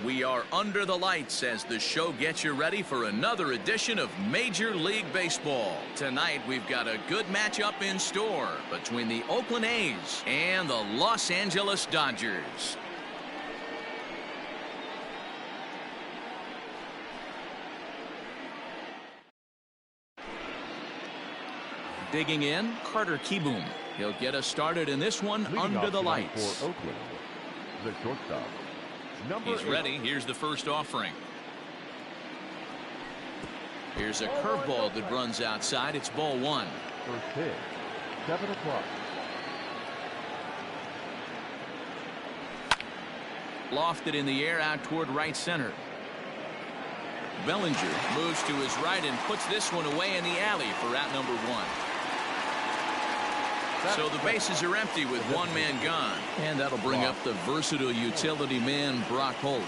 We are under the lights as the show gets you ready for another edition of Major League Baseball. Tonight we've got a good matchup in store between the Oakland A's and the Los Angeles Dodgers. Digging in, Carter Kieboom. He'll get us started in this one under the lights. For Oakland, the shortstop. He's ready. Here's the first offering. Here's a curveball that runs outside. It's ball one. First pitch, 7 o'clock. Lofted in the air out toward right center. Bellinger moves to his right and puts this one away in the alley for out number one. So the bases are empty with one man gone. And that'll bring up the versatile utility man, Brock Holt.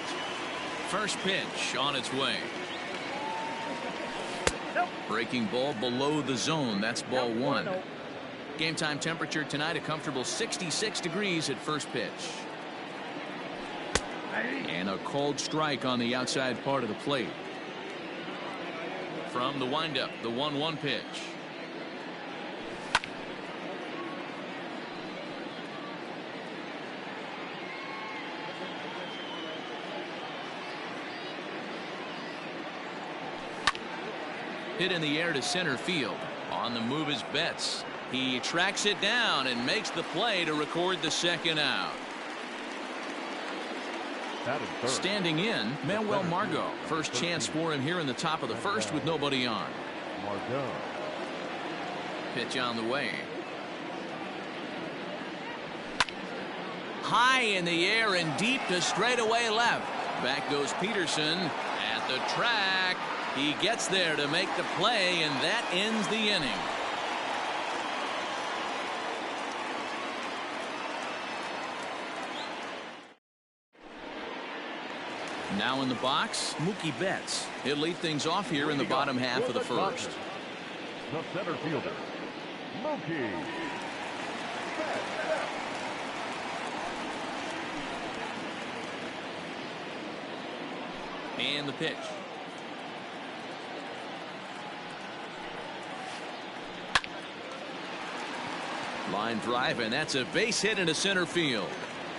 First pitch on its way. Breaking ball below the zone. That's ball one. Game time temperature tonight, a comfortable 66 degrees at first pitch. And a called strike on the outside part of the plate. From the windup, the 1-1 pitch. Hit in the air to center field. On the move is Betts. He tracks it down and makes the play to record the second out. Standing in, Manuel Margot. First chance for him here in the top of the first with nobody on. Margot. Pitch on the way. High in the air and deep to straightaway left. Back goes Peterson at the track. He gets there to make the play, and that ends the inning. Now in the box, Mookie Betts. He'll lead things off here in the bottom half of the first. The center fielder, Mookie Betts. And the pitch. Line drive, and that's a base hit into center field.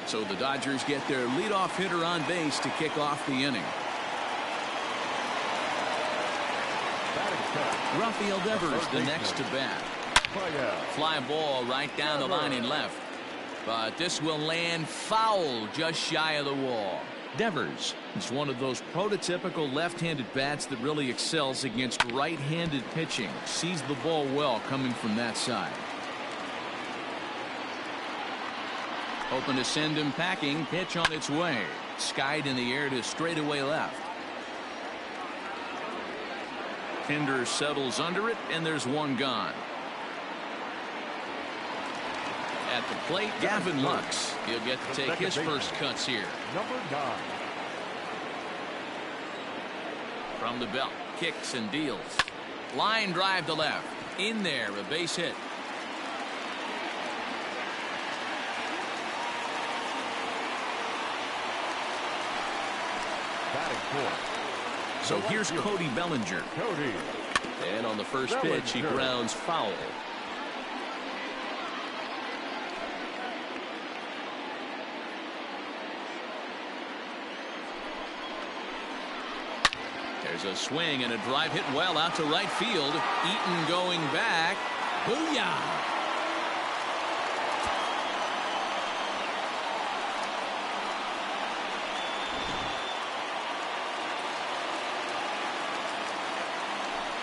So the Dodgers get their leadoff hitter on base to kick off the inning. Rafael Devers the next to bat. Fly ball right down the line and left. But this will land foul just shy of the wall. Devers is one of those prototypical left-handed bats that really excels against right-handed pitching. Sees the ball well coming from that side. Hoping to send him packing. Pitch on its way. Skied in the air to straightaway left. Pinder settles under it, and there's one gone. At the plate, Gavin Lux. He'll get to take his first cuts here. Number 9. From the belt, kicks and deals. Line drive to left. In there, a base hit. So here's Cody Bellinger. And on the first pitch, he grounds foul. There's a swing and a drive hit well out to right field. Eaton going back. Booyah!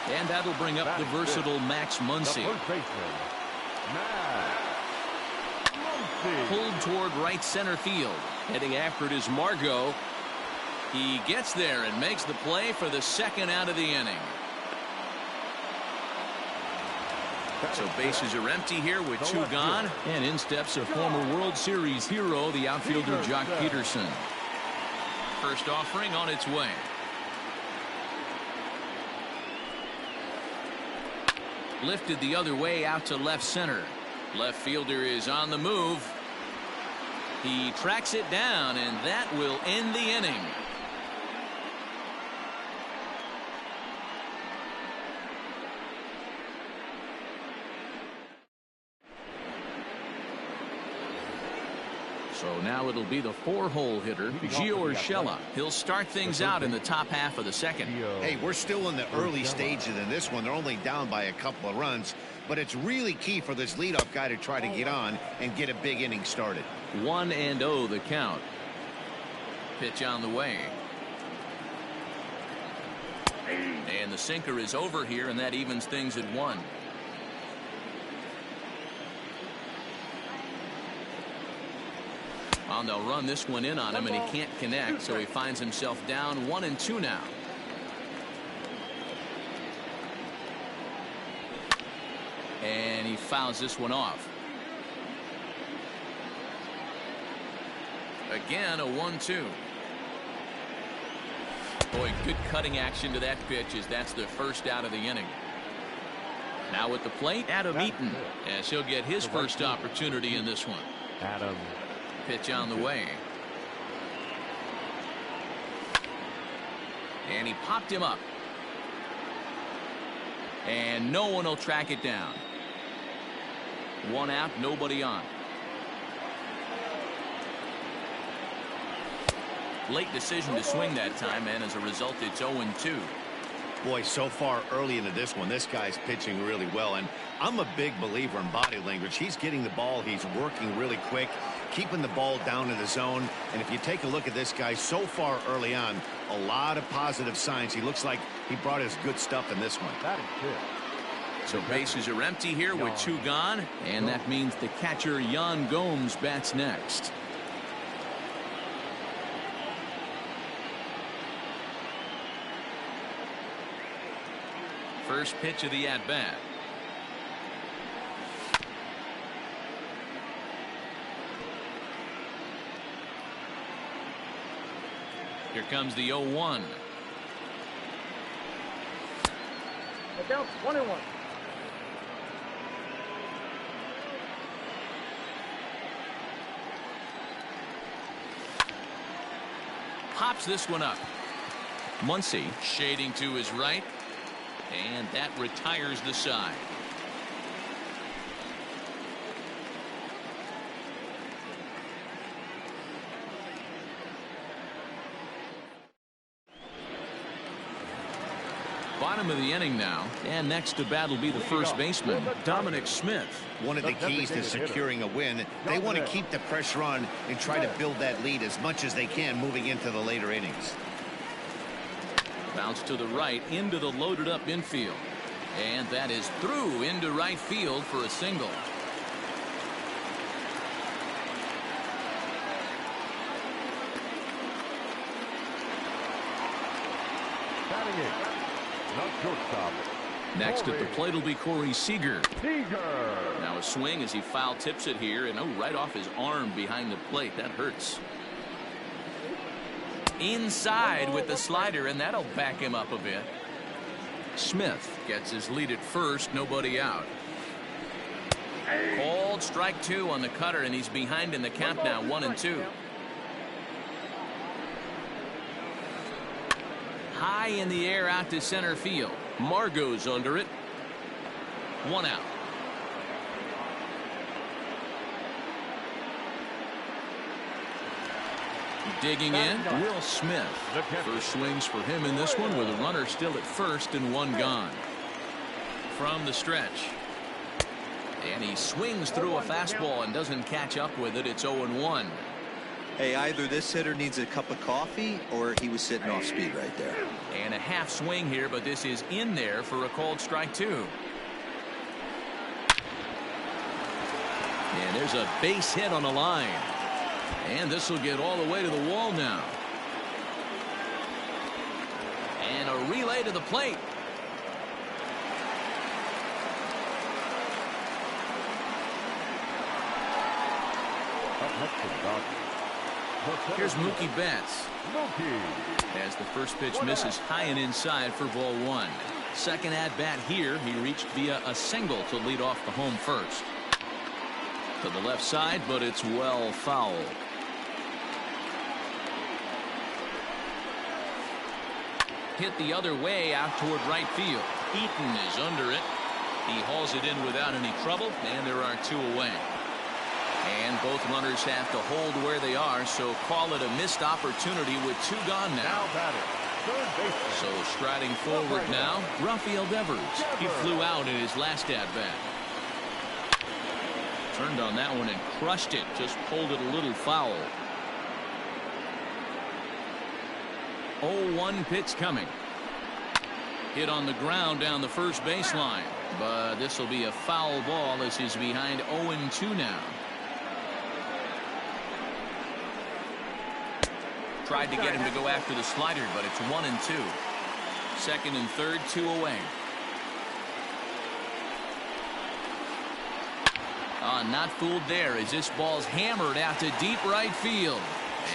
And that'll bring up the versatile Max Muncy. Pulled toward right center field. Heading after it is Margot. He gets there and makes the play for the second out of the inning. So bases are empty here with two gone. And in steps a former World Series hero, the outfielder Jock Peterson. First offering on its way. Lifted the other way out to left center. Left fielder is on the move. He tracks it down, and that will end the inning. So now it'll be the 4-hole hitter, Gio Urshela. He'll start things out in the top half of the second. Hey, we're still in the early stages in this one. They're only down by a couple of runs, but it's really key for this leadoff guy to try to get on and get a big inning started. 1-0 the count. Pitch on the way. And the sinker is over here, and that evens things at 1. Well, they'll run this one in on him, and he can't connect, so he finds himself down 1-2 now. And he fouls this one off. Again, a 1-2. Boy, good cutting action to that pitch as that's the first out of the inning. Now at the plate, Adam Eaton, as he'll get his first opportunity in this one. Adam. Pitch on the way. And he popped him up. And no one will track it down. 1 out, nobody on. Late decision to swing that time, and as a result, it's 0-2. Boy, so far early into this one, this guy's pitching really well, and I'm a big believer in body language. He's getting the ball, he's working really quick, keeping the ball down in the zone, and if you take a look at this guy so far early on, a lot of positive signs. He looks like he brought his good stuff in this one. That is good. So bases are empty here with 2 gone, and that means the catcher Yan Gomes bats next. First pitch of the at-bat. Here comes the 0-1. Down 1-1. Pops this one up. Muncy shading to his right. And that retires the side. Bottom of the inning now, and next to bat will be the first baseman, Dominic Smith. One of the keys to securing a win, they want to keep the pressure on and try to build that lead as much as they can moving into the later innings. Bounce to the right into the loaded up infield. And that is through into right field for a single. Batting it. Not shortstop. Next at the plate will be Corey Seager. Seager. Now a swing as he foul tips it here, and right off his arm behind the plate. That hurts. Inside with the slider, and that'll back him up a bit. Smith gets his lead at first, nobody out. Called strike 2 on the cutter, and he's behind in the count now, 1-2. High in the air out to center field. Margot's under it. 1 out. Digging in, Will Smith. First swings for him in this one with a runner still at first and 1 gone. From the stretch. And he swings through a fastball and doesn't catch up with it. It's 0-1. Hey, either this hitter needs a cup of coffee or he was sitting off speed right there. And a half swing here, but this is in there for a called strike 2. And there's a base hit on the line. And this will get all the way to the wall now. And a relay to the plate. Here's Mookie Betts. As the first pitch misses high and inside for ball 1. Second at bat here, he reached via a single to lead off the home first. To the left side, but it's well fouled. Hit the other way out toward right field. Eaton is under it. He hauls it in without any trouble, and there are 2 away. And both runners have to hold where they are, so call it a missed opportunity with 2 gone now. Now batting, third baseman. So striding forward now, Rafael Devers. He flew out in his last at-bat. Turned on that one and crushed it. Just pulled it a little foul. 0-1 pitch coming. Hit on the ground down the first baseline. But this will be a foul ball as he's behind 0-2 now. Tried to get him to go after the slider, but it's 1-2. Second and third, 2 away. Not fooled there as this ball's hammered out to deep right field.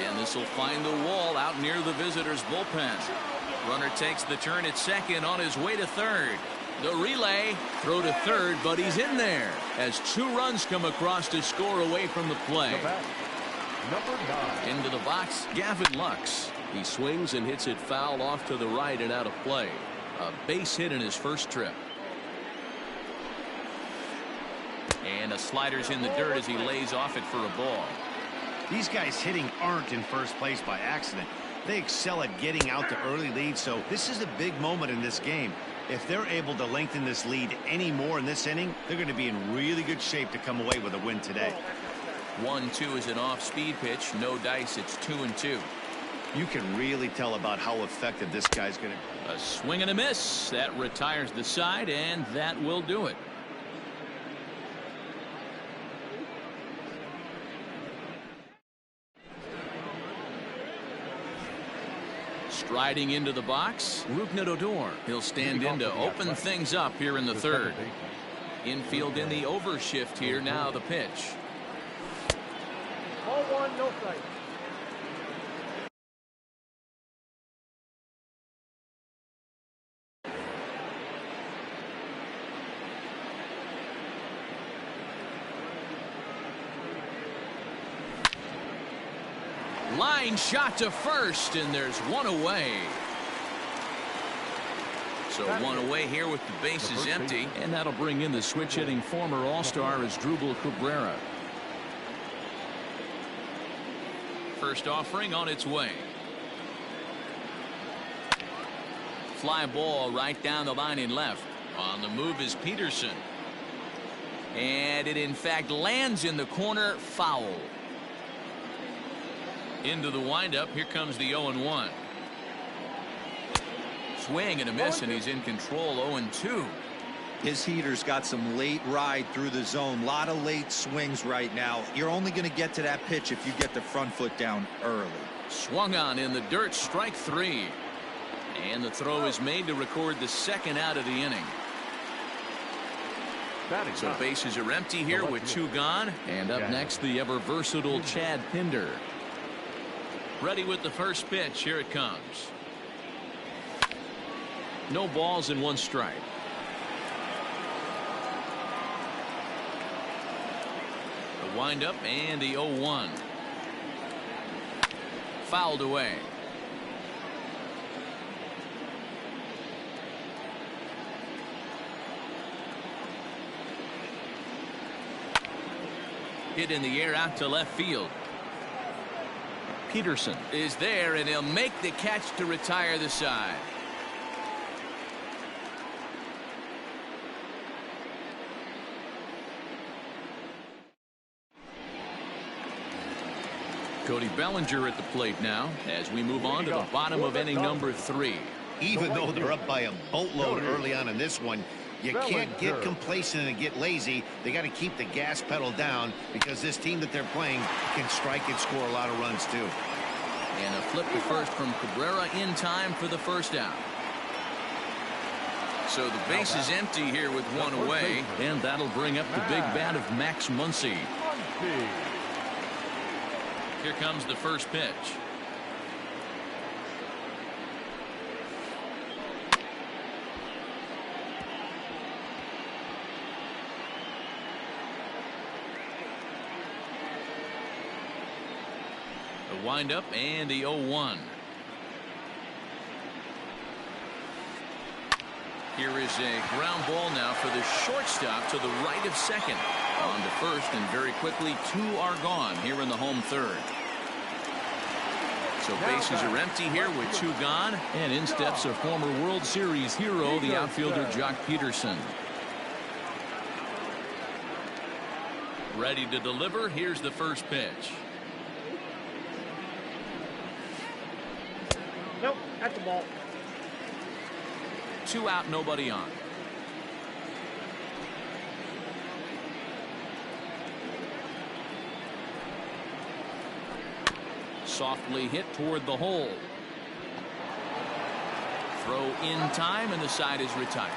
And this will find the wall out near the visitors' bullpen. Runner takes the turn at second on his way to third. The relay, throw to third, but he's in there as 2 runs come across to score away from the play. Number 9. Into the box, Gavin Lux. He swings and hits it foul off to the right and out of play. A base hit in his first trip. And a slider's in the dirt as he lays off it for a ball. These guys hitting aren't in first place by accident. They excel at getting out to early leads, so this is a big moment in this game. If they're able to lengthen this lead any more in this inning, they're going to be in really good shape to come away with a win today. 1-2 is an off-speed pitch. No dice. It's 2-2. You can really tell about how effective this guy's going to. A swing and a miss. That retires the side, and that will do it. Striding into the box, Rougned Odor. He'll stand in to open things up here in the third. Infield in the overshift here. Now the pitch. Ball 1, no strike. Line shot to first, and there's 1 away. So 1 away here with the bases empty, and that'll bring in the switch hitting former All-Star Asdrubal Cabrera. First offering on its way. Fly ball right down the line in left. On the move is Peterson. And it in fact lands in the corner, foul. Into the windup. Here comes the 0-1. Swing and a miss, and he's in control. 0-2. His heater's got some late ride through the zone. A lot of late swings right now. You're only going to get to that pitch if you get the front foot down early. Swung on in the dirt. Strike 3. And the throw is made to record the second out of the inning. So bases are empty here with 2 gone. And up next, the ever versatile Chad Pinder. Ready with the first pitch. Here it comes. No balls and 1 strike. The windup and the 0-1. Fouled away. Hit in the air out to left field. Peterson is there, and he'll make the catch to retire the side. Cody Bellinger at the plate now as we move on to the bottom of inning number 3. Even though they're up by a boatload early on in this one, you can't get complacent and get lazy. They got to keep the gas pedal down because this team that they're playing can strike and score a lot of runs too. And a flip to first from Cabrera in time for the first out. So the base is empty here with 1 away, and that'll bring up the big bat of Max Muncy. Here comes the first pitch. The windup and the 0-1. Here is a ground ball now for the shortstop to the right of second. On to first, and very quickly 2 are gone here in the home third. So bases are empty here with 2 gone, and in steps a former World Series hero, the outfielder Jock Peterson. Ready to deliver. Here's the first pitch. Nope, that's the ball. 2 out, nobody on. Softly hit toward the hole. Throw in time, and the side is retired.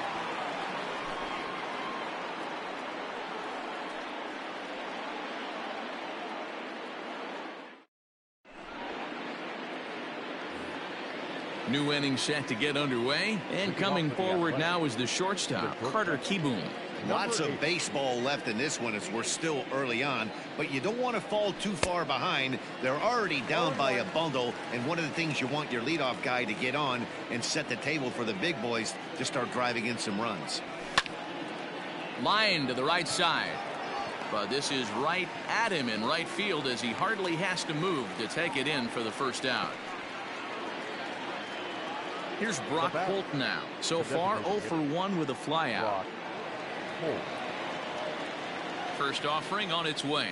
New inning set to get underway, and coming forward now is the shortstop, Carter Kieboom. Lots of baseball left in this one as we're still early on, but you don't want to fall too far behind. They're already down by a bundle, and one of the things you want your leadoff guy to get on and set the table for the big boys to start driving in some runs. Line to the right side, but this is right at him in right field as he hardly has to move to take it in for the first out. Here's Brock Holt now. So far 0 for 1 with a flyout. First offering on its way.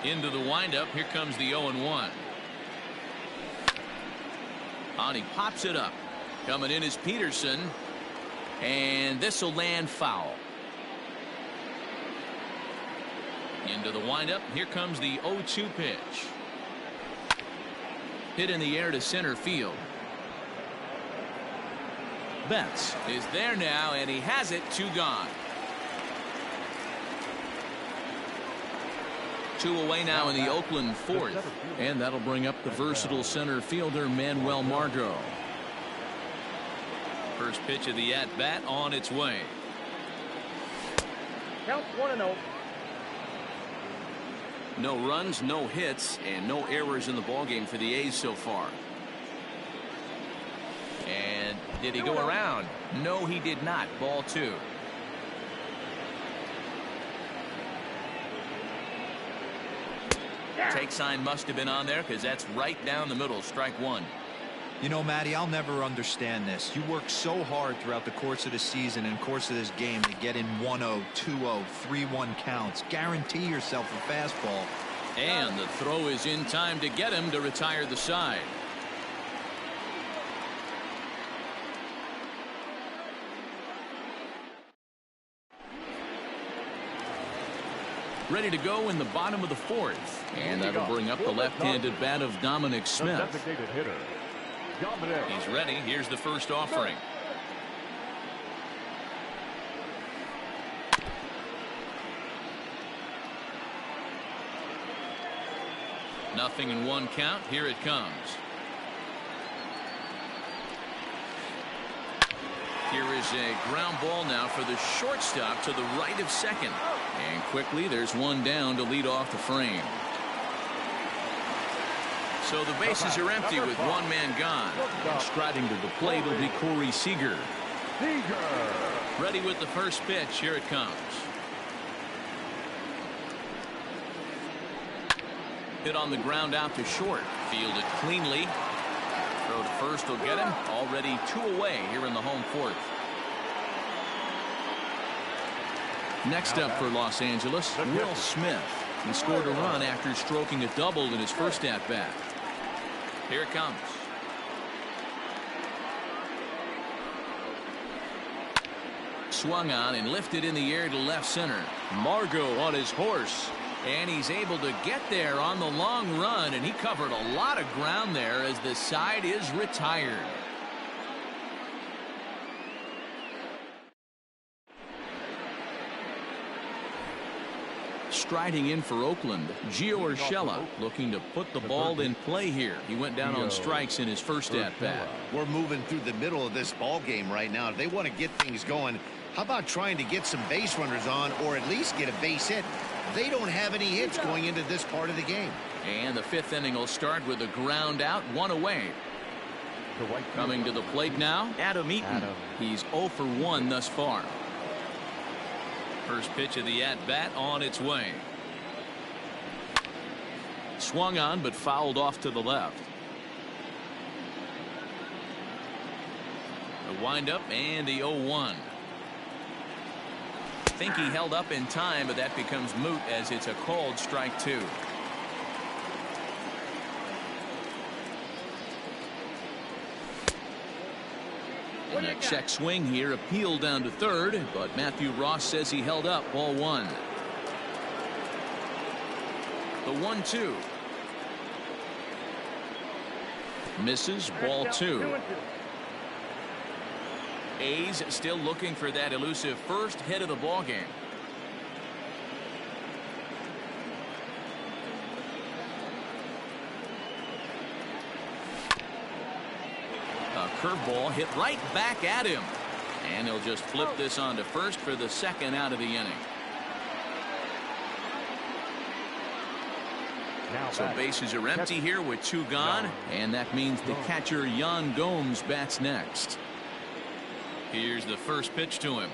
Into the windup. Here comes the 0-1. On, he pops it up. Coming in is Peterson, and this will land foul. Into the windup. Here comes the 0-2 pitch. Hit in the air to center field. Betts is there now, and he has it. 2 gone. 2 away now in the Oakland fourth, and that'll bring up the versatile center fielder Manuel Margot. First pitch of the at-bat on its way. Count 1-0. No runs, no hits, and no errors in the ballgame for the A's so far. And did he go around? No, he did not. Ball 2. Take sign must have been on there because that's right down the middle. Strike 1. You know, Matty, I'll never understand this. You work so hard throughout the course of the season and course of this game to get in 1-0, 2-0, 3-1 counts. Guarantee yourself a fastball. And the throw is in time to get him to retire the side. Ready to go in the bottom of the fourth. And that'll bring up the left-handed bat of Dominic Smith. He's ready. Here's the first offering. Nothing in 1 count. Here it comes. Here is a ground ball now for the shortstop to the right of second. And quickly there's 1 down to lead off the frame. So the bases are empty with 1 man gone. And striding to the plate will be Corey Seager. Ready with the first pitch. Here it comes. Hit on the ground out to short. Fielded cleanly. Throw to first will get him. Already 2 away here in the home fourth. Next up for Los Angeles, Will Smith. He scored a run after stroking a double in his first at-bat. Here it comes. Swung on and lifted in the air to left center. Margot on his horse. And he's able to get there on the long run, and he covered a lot of ground there as the side is retired. Striding in for Oakland, Gio Urshela looking to put the ball in play here. He went down on strikes in his first at-bat. We're moving through the middle of this ball game right now. If they want to get things going, how about trying to get some base runners on, or at least get a base hit? They don't have any hits going into this part of the game. And the fifth inning will start with a ground out, one away. Coming to the plate now, Adam Eaton. He's 0 for 1 thus far. First pitch of the at-bat on its way. Swung on but fouled off to the left. The windup and the 0-1. I think he held up in time, but that becomes moot as it's a called strike 2. And a check swing here, appealed down to third, but Matthew Ross says he held up. Ball 1. The 1-2. Misses. Ball 2. A's still looking for that elusive first hit of the ball game. A curveball hit right back at him, and he'll just flip this on to first for the second out of the inning. So bases are empty here with 2 gone, and that means the catcher Yan Gomes bats next. Here's the first pitch to him.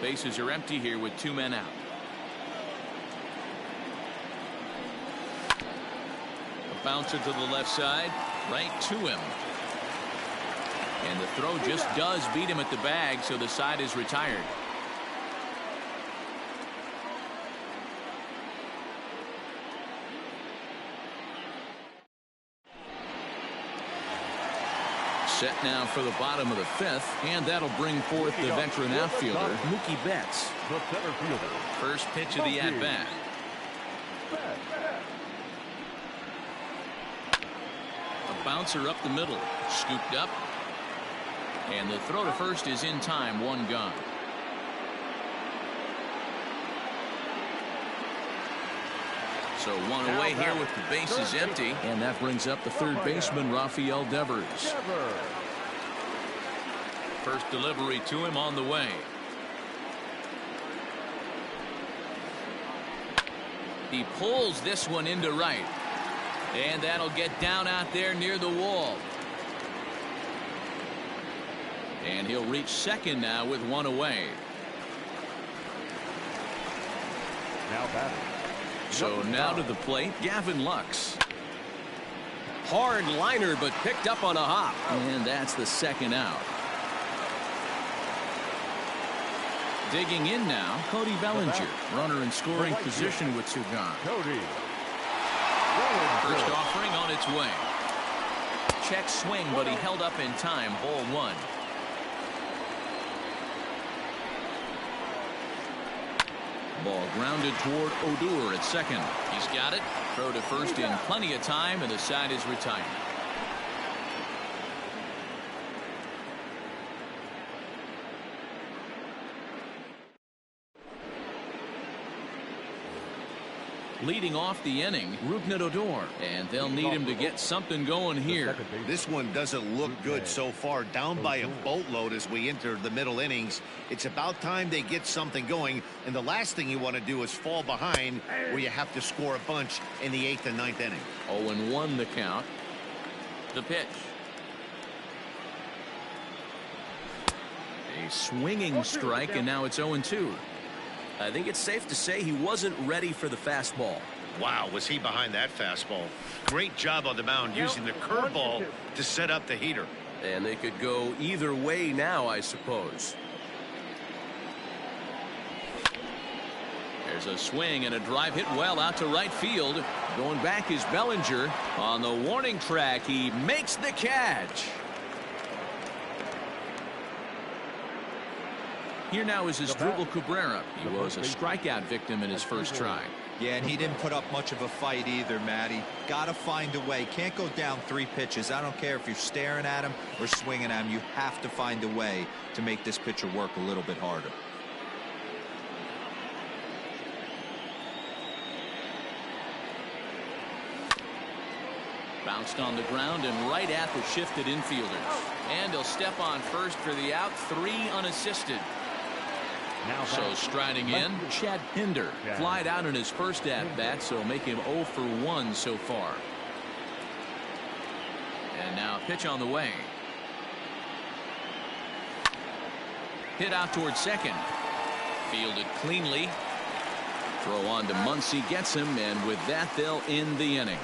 Bases are empty here with 2 men out. A bouncer to the left side, right to him. And the throw just does beat him at the bag, so the side is retired. Set now for the bottom of the 5th, and that'll bring forth the veteran outfielder, Mookie Betts. First pitch of the at-bat. A bouncer up the middle, scooped up. And the throw to first is in time, 1 gone. So 1 away here with the bases empty, and that brings up the third baseman, Rafael Devers. First delivery to him on the way. He pulls this one into right, and that'll get down out there near the wall. And he'll reach second now with 1 away. Now batting. So now to the plate, Gavin Lux. Hard liner, but picked up on a hop. And that's the second out. Digging in now, Cody Bellinger. Runner in scoring position with 2 gone. Cody. First offering on its way. Check swing, but he held up in time. Ball 1. Ball grounded toward Odor at second. He's got it. Throw to first in plenty of time, and the side is retired. Leading off the inning, Rougned Odor, and they'll need him to get something going here. This one doesn't look good so far. Down by a boatload as we enter the middle innings. It's about time they get something going, and the last thing you want to do is fall behind where you have to score a bunch in the 8th and 9th inning. 0-1 the count. The pitch. A swinging strike, and now it's 0-2. I think it's safe to say he wasn't ready for the fastball. Wow, was he behind that fastball. Great job on the mound using the curveball to set up the heater. And they could go either way now, I suppose. There's a swing and a drive hit well out to right field. Going back is Bellinger. On the warning track, he makes the catch. Here now is Asdrubal Cabrera. He was a strikeout victim in his first try. Yeah, and he didn't put up much of a fight either, Matty. Got to find a way. Can't go down 3 pitches. I don't care if you're staring at him or swinging at him. You have to find a way to make this pitcher work a little bit harder. Bounced on the ground and right at the shifted infielders. And he'll step on first for the out. 3 unassisted. So striding in, Chad Pinder flied out in his first at-bat, so make him 0 for 1 so far. And now pitch on the way. Hit out towards second. Fielded cleanly. Throw on to Muncy, gets him, and with that they'll end the inning.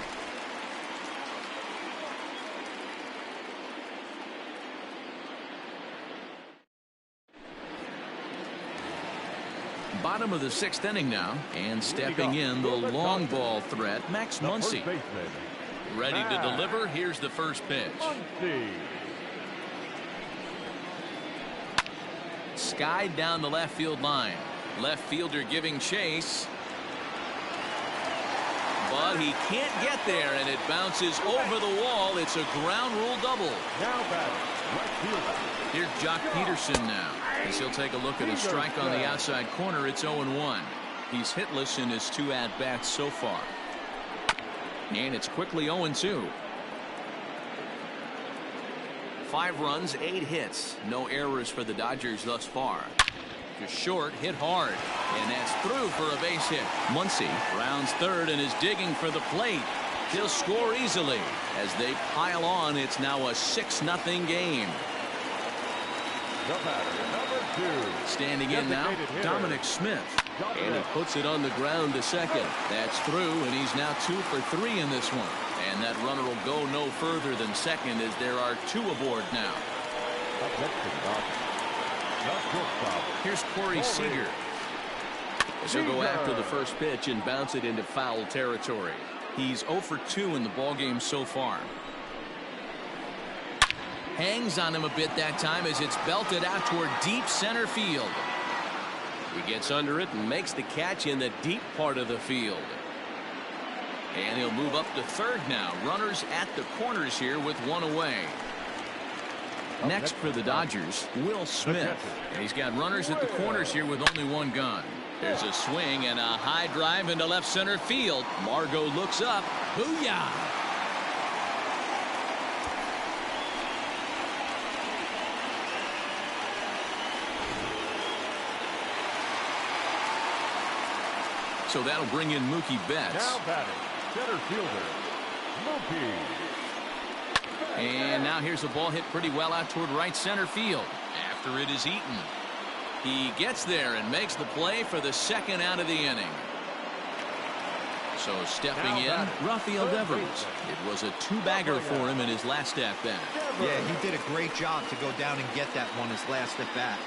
Bottom of the 6th inning now, and stepping in the long ball threat, Max Muncy. Ready to deliver. Here's the first pitch. Skied down the left field line. Left fielder giving chase. But he can't get there, and it bounces over the wall. It's a ground rule double. Now batting, right fielder. Here's Jock Peterson now, as he'll take a look at a strike on the outside corner. It's 0-1. He's hitless in his 2 at-bats so far. And it's quickly 0-2. 5 runs, 8 hits. No errors for the Dodgers thus far. Just short, hit hard. And that's through for a base hit. Muncy rounds third and is digging for the plate. He'll score easily. As they pile on, it's now a 6-0 game. The batter, number 2. Standing in now, Dominic Smith. And he puts it on the ground to second. That's through, and he's now 2 for 3 in this one. And that runner will go no further than second, as there are 2 aboard now. Here's Corey Seager, as he'll go after the first pitch and bounce it into foul territory. He's 0 for 2 in the ballgame so far. Hangs on him a bit that time as it's belted out toward deep center field. He gets under it and makes the catch in the deep part of the field. And he'll move up to third now. Runners at the corners here with 1 away. Next for the Dodgers, Will Smith. And he's got runners at the corners here with only 1 gun. There's a swing and a high drive into left center field. Margot looks up. Booyah! So that'll bring in Mookie Betts. Now batting, center fielder, Mookie. And now here's a ball hit pretty well out toward right center field after it is eaten. He gets there and makes the play for the 2nd out of the inning. So stepping in, Rafael Devers. It was a 2-bagger for him in his last at-bat. Yeah, he did a great job to go down and get that one his last at-bat.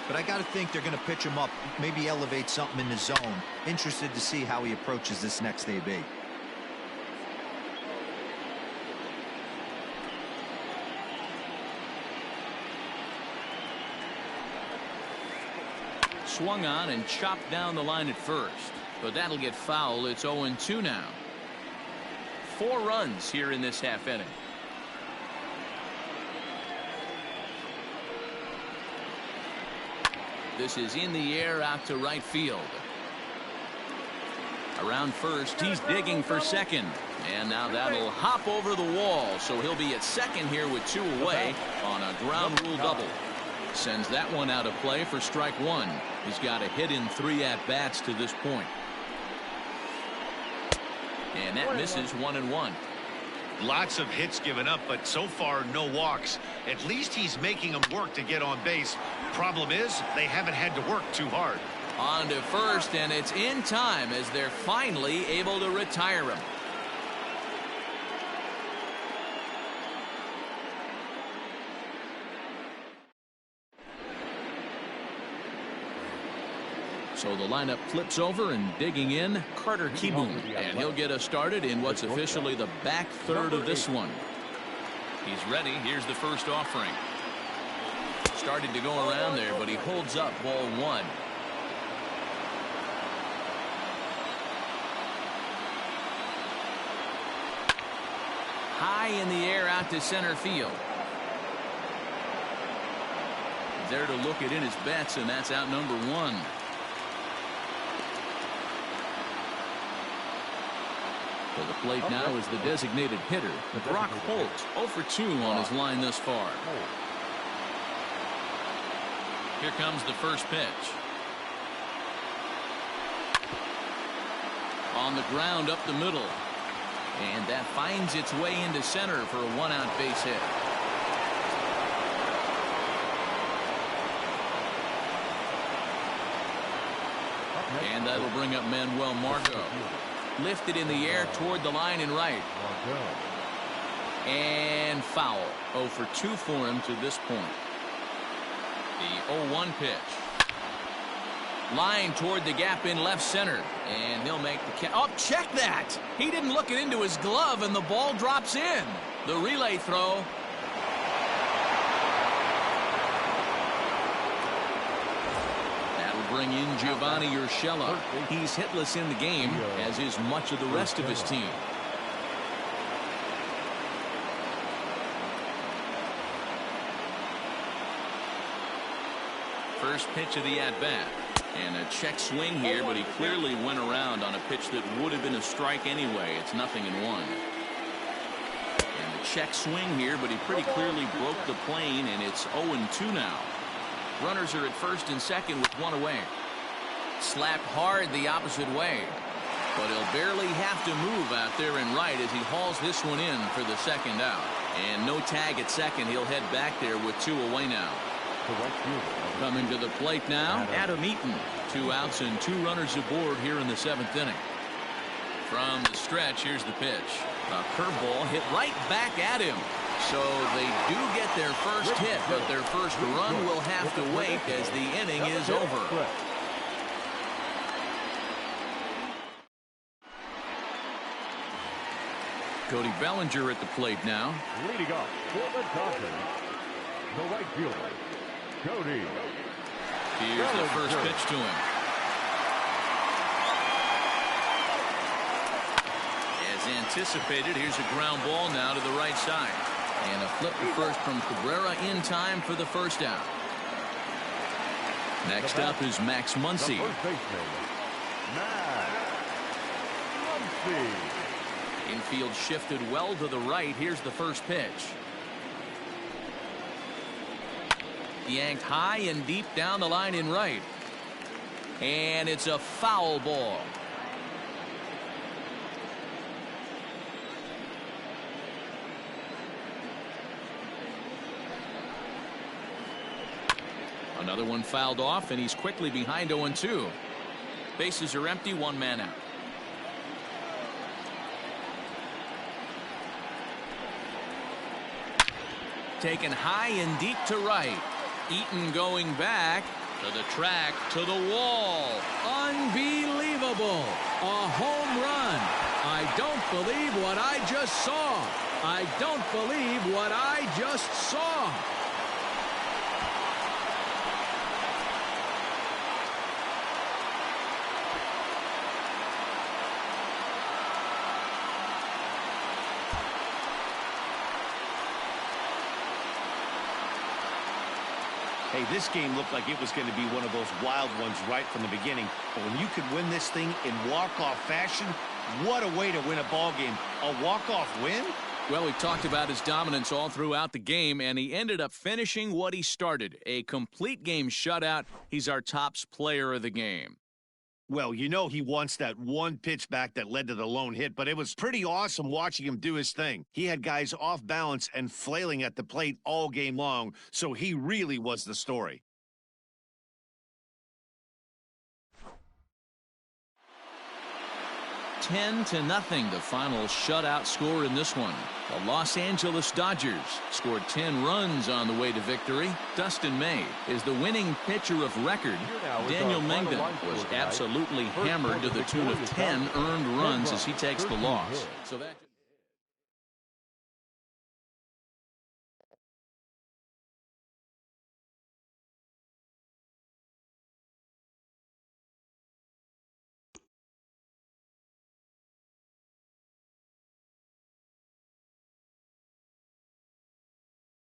But I got to think they're going to pitch him up, maybe elevate something in the zone. Interested to see how he approaches this next AB. Swung on and chopped down the line at first. But that'll get foul. It's 0-2 now. 4 runs here in this half inning. This is in the air out to right field. Around first, he's digging for second. And now that'll hop over the wall. So he'll be at second here with 2 away on a ground rule double. Sends that one out of play for strike 1. He's got a hit in 3 at-bats to this point. And that misses 1-1. Lots of hits given up, but so far no walks. At least he's making them work to get on base. Problem is, they haven't had to work too hard. On to first, and it's in time as they're finally able to retire him. So the lineup flips over, and digging in, Carter Kieboom. And he'll get us started in what's officially the back third of this one. He's ready. Here's the first offering. Started to go around there, but he holds up ball 1. high in the air out to center field. There to look it in his bets, and that's out number 1. For the plate now is the designated hitter, Brock Holt, 0 for 2 on his line thus far. Here comes the first pitch. On the ground up the middle. And that finds its way into center for a 1-out base hit. And that'll bring up Manuel Margot. Lifted in the air toward the line and right. And foul. 0 for 2 for him to this point. The 0-1 pitch. Line toward the gap in left center. And he'll make the catch. Oh, check that! He didn't look it into his glove, and the ball drops in. The relay throw. That'll bring in Giovanni Urshela. He's hitless in the game, as is much of the rest of his team. First pitch of the at-bat. And a check swing here, but he clearly went around on a pitch that would have been a strike anyway. It's 0-1. And a check swing here, but he pretty clearly broke the plane, and it's 0-2 now. Runners are at first and second with 1 away. Slapped hard the opposite way. But he'll barely have to move out there and right as he hauls this one in for the second out. And no tag at second. He'll head back there with 2 away now. Coming to the plate now, Adam Eaton. 2 outs and 2 runners aboard here in the 7th inning. From the stretch, here's the pitch. A curveball hit right back at him. So they do get their first hit, but their first run will have to wait as the inning is over. Cody Bellinger at the plate now. Leading off for the Dodgers, the right fielder, Cody. Here's the first pitch to him. As anticipated, here's a ground ball now to the right side. And a flip to first from Cabrera in time for the first out. Next up is Max Muncy. Infield shifted well to the right. Here's the first pitch. Yanked high and deep down the line in right. And it's a foul ball. Another one fouled off, and he's quickly behind 0-2. Bases are empty, 1 man out. Taken high and deep to right. Eaton going back to the track, to the wall. Unbelievable. A home run. I don't believe what I just saw. I don't believe what I just saw. Hey, this game looked like it was going to be one of those wild ones right from the beginning. But when you could win this thing in walk-off fashion, what a way to win a ball game. A walk-off win? Well, we talked about his dominance all throughout the game, and he ended up finishing what he started. A complete game shutout. He's our tops player of the game. Well, you know he wants that one pitch back that led to the lone hit, but it was pretty awesome watching him do his thing. He had guys off balance and flailing at the plate all game long, so he really was the story. $10-0, the final shutout score in this one. The Los Angeles Dodgers scored 10 runs on the way to victory. Dustin May is the winning pitcher of record. Daniel Mengden was absolutely hammered to the tune of 10 earned runs as he takes the loss. So that